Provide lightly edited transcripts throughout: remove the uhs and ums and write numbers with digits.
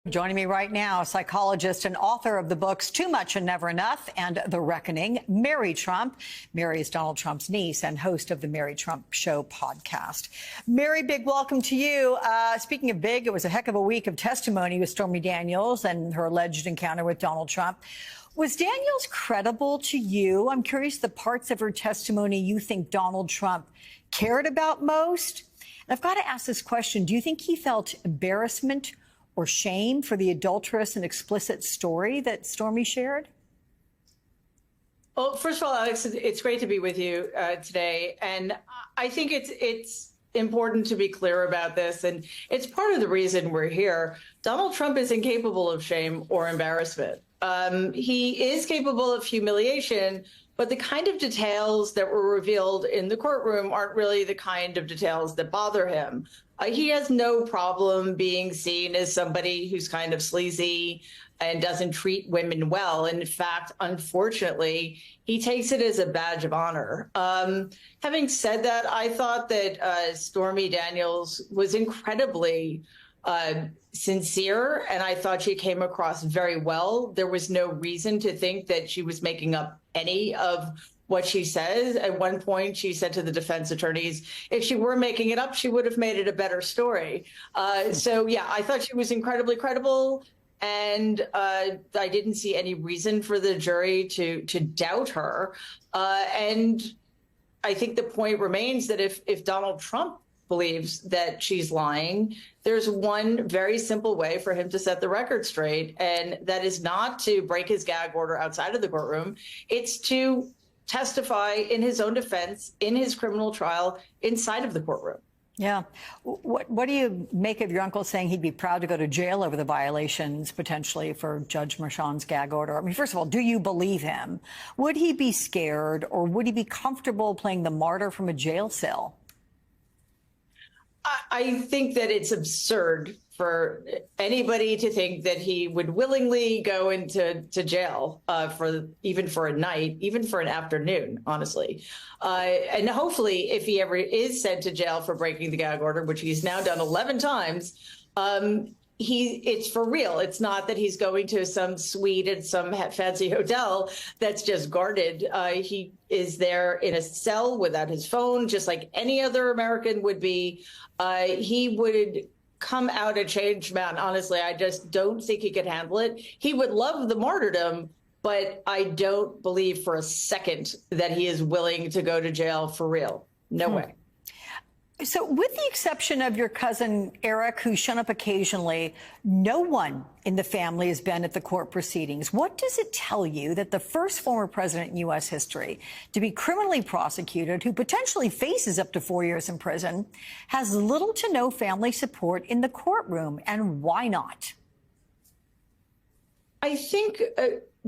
Joining me right now, psychologist and author of the books Too Much and Never Enough and The Reckoning, Mary Trump. Mary is Donald Trump's niece and host of the Mary Trump Show podcast. Mary, big welcome to you. Speaking of big, it was a heck of a week of testimony with Stormy Daniels and her alleged encounter with Donald Trump. Was Daniels credible to you? I'm curious the parts of her testimony you think Donald Trump cared about most. And I've got to ask this question. Do you think he felt embarrassment or shame for the adulterous and explicit story that Stormy shared? Well, first of all, Alex, it's great to be with you today. And I think it's important to be clear about this. And it's part of the reason we're here. Donald Trump is incapable of shame or embarrassment. He is capable of humiliation, but the kind of details that were revealed in the courtroom aren't really the kind of details that bother him. He has no problem being seen as somebody who's kind of sleazy and doesn't treat women well. And in fact, unfortunately, he takes it as a badge of honor. Having said that, I thought that Stormy Daniels was incredibly sincere, and I thought she came across very well. There was no reason to think that she was making up any of what she says. At one point, she said to the defense attorneys, if she were making it up, she would have made it a better story. So, yeah, I thought she was incredibly credible, and I didn't see any reason for the jury to doubt her. And I think the point remains that if Donald Trump believes that she's lying, there's one very simple way for him to set the record straight, and that is not to break his gag order outside of the courtroom. It's to testify in his own defense in his criminal trial inside of the courtroom. Yeah. What do you make of your uncle saying he'd be proud to go to jail over the violations potentially for Judge Merchan's gag order? I mean, first of all, do you believe him? Would he be scared, or would he be comfortable playing the martyr from a jail cell? I think that it's absurd for anybody to think that he would willingly go into jail even for a night, even for an afternoon, honestly. And hopefully, if he ever is sent to jail for breaking the gag order, which he's now done 11 times, it's for real. It's not that he's going to some suite at some fancy hotel that's just guarded. He is there in a cell without his phone, just like any other American would be. He would come out a changed man. Honestly, I just don't think he could handle it. He would love the martyrdom, but I don't believe for a second that he is willing to go to jail for real. No way. So with the exception of your cousin Eric, who's shown up occasionally, no one in the family has been at the court proceedings. What does it tell you that the first former president in U.S. history to be criminally prosecuted, who potentially faces up to 4 years in prison, has little to no family support in the courtroom? And why not? I think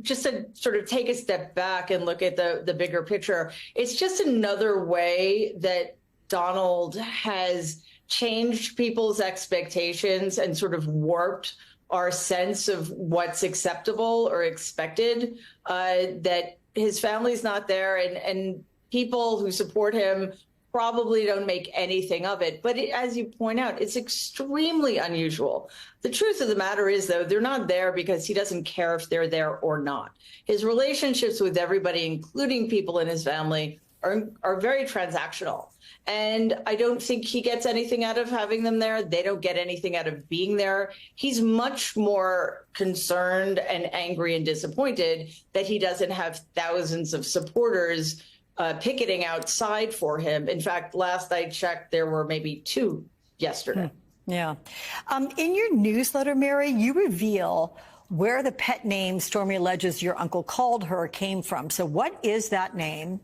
just to sort of take a step back and look at the bigger picture, it's just another way that Donald has changed people's expectations and sort of warped our sense of what's acceptable or expected, that his family's not there, and people who support him probably don't make anything of it. But as you point out, it's extremely unusual. The truth of the matter is, though, they're not there because he doesn't care if they're there or not. His relationships with everybody, including people in his family, are very transactional. And I don't think he gets anything out of having them there. They don't get anything out of being there. He's much more concerned and angry and disappointed that he doesn't have thousands of supporters picketing outside for him. In fact, last I checked, there were maybe 2 yesterday. Yeah. In your newsletter, Mary, you reveal where the pet name Stormy alleges your uncle called her came from. So what is that name?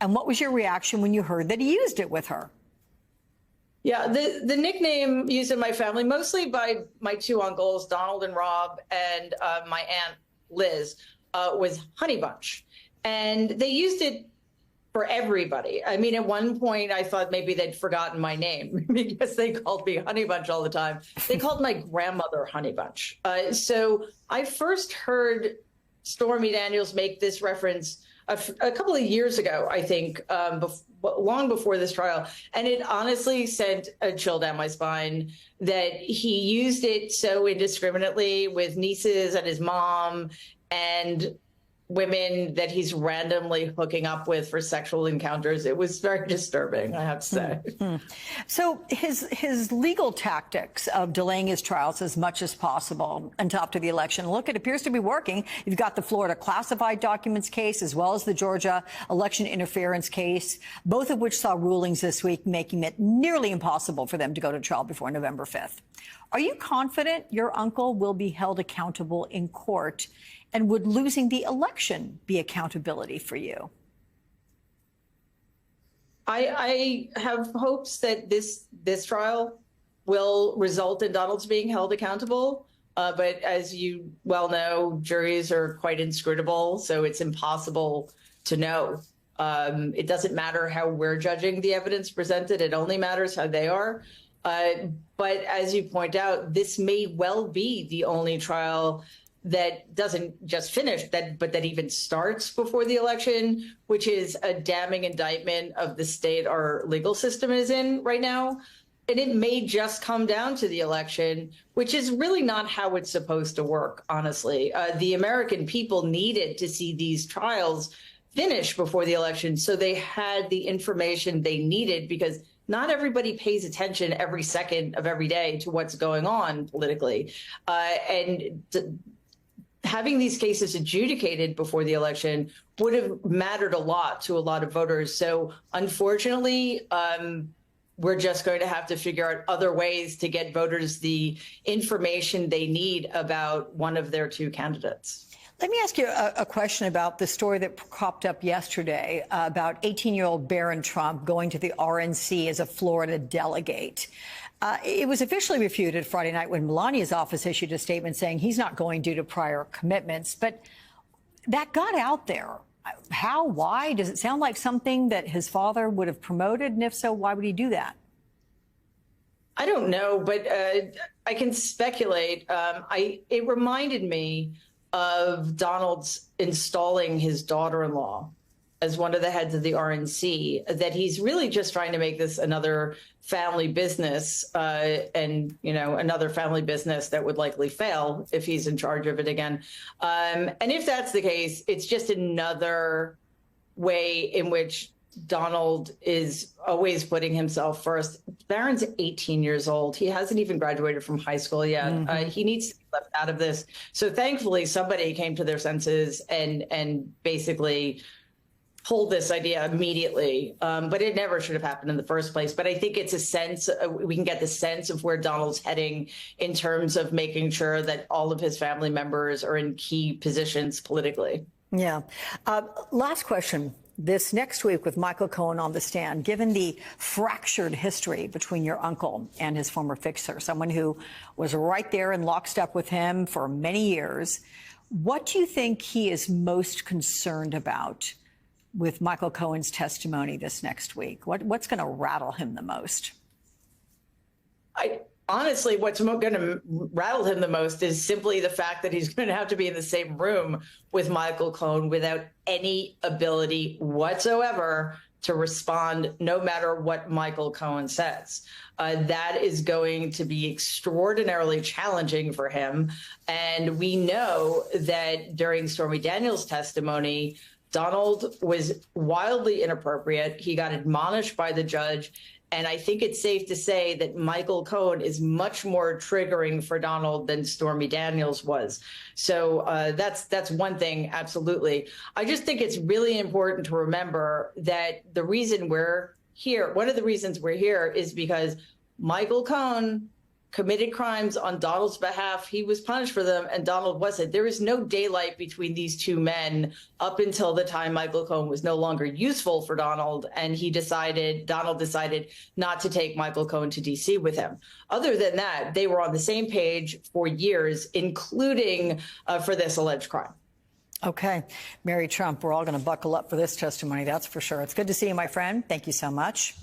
And what was your reaction when you heard that he used it with her? Yeah, the nickname used in my family, mostly by my 2 uncles, Donald and Rob, and my aunt Liz, was Honey Bunch. And they used it for everybody. I mean, at one point, I thought maybe they'd forgotten my name because they called me Honey Bunch all the time. They called my grandmother Honey Bunch. So I first heard Stormy Daniels make this reference a couple of years ago, I think, long before this trial. And it honestly sent a chill down my spine that he used it so indiscriminately with nieces and his mom and women that he's randomly hooking up with for sexual encounters. It was very disturbing, I have to say. So his legal tactics of delaying his trials as much as possible until after the election, look, it appears to be working. You've got the Florida classified documents case as well as the Georgia election interference case, both of which saw rulings this week, making it nearly impossible for them to go to trial before November 5th. Are you confident your uncle will be held accountable in court? And would losing the election be accountability for you? I have hopes that this trial will result in Donald's being held accountable. But as you well know, juries are quite inscrutable, so it's impossible to know. It doesn't matter how we're judging the evidence presented. It only matters how they are. But as you point out, this may well be the only trial that doesn't just finish, but that even starts before the election, which is a damning indictment of the state our legal system is in right now. And it may just come down to the election, which is really not how it's supposed to work, honestly. The American people needed to see these trials finish before the election, so they had the information they needed, because not everybody pays attention every second of every day to what's going on politically. Having these cases adjudicated before the election would have mattered a lot to a lot of voters. So unfortunately, we're just going to have to figure out other ways to get voters the information they need about one of their two candidates. Let me ask you a question about the story that cropped up yesterday about 18-year-old Barron Trump going to the RNC as a Florida delegate. It was officially refuted Friday night when Melania's office issued a statement saying he's not going due to prior commitments. But that got out there. How? Why? Does it sound like something that his father would have promoted? And if so, why would he do that? I don't know, but I can speculate. It reminded me of Donald's installing his daughter-in-law as one of the heads of the RNC, that he's really just trying to make this another family business, and another family business that would likely fail if he's in charge of it again. And if that's the case, it's just another way in which Donald is always putting himself first. Barron's 18 years old. He hasn't even graduated from high school yet. He needs to be left out of this. So thankfully, somebody came to their senses and basically pulled this idea immediately. But it never should have happened in the first place. But I think it's a sense, we can get the sense of where Donald's heading in terms of making sure that all of his family members are in key positions politically. Yeah. Last question. This next week with Michael Cohen on the stand, given the fractured history between your uncle and his former fixer, someone who was right there in lockstep with him for many years, what do you think he is most concerned about with Michael Cohen's testimony this next week? What's going to rattle him the most? Honestly, what's going to rattle him the most is simply the fact that he's going to have to be in the same room with Michael Cohen without any ability whatsoever to respond, no matter what Michael Cohen says. That is going to be extraordinarily challenging for him. And we know that during Stormy Daniels' testimony, Donald was wildly inappropriate. He got admonished by the judge. And I think it's safe to say that Michael Cohen is much more triggering for Donald than Stormy Daniels was. So that's one thing, absolutely. I just think it's really important to remember that the reason we're here, one of the reasons we're here, is because Michael Cohen committed crimes on Donald's behalf. He was punished for them, and Donald wasn't. There is no daylight between these two men up until the time Michael Cohen was no longer useful for Donald, and Donald decided not to take Michael Cohen to D.C. with him. Other than that, they were on the same page for years, including for this alleged crime. Okay. Mary Trump, we're all going to buckle up for this testimony, that's for sure. It's good to see you, my friend. Thank you so much.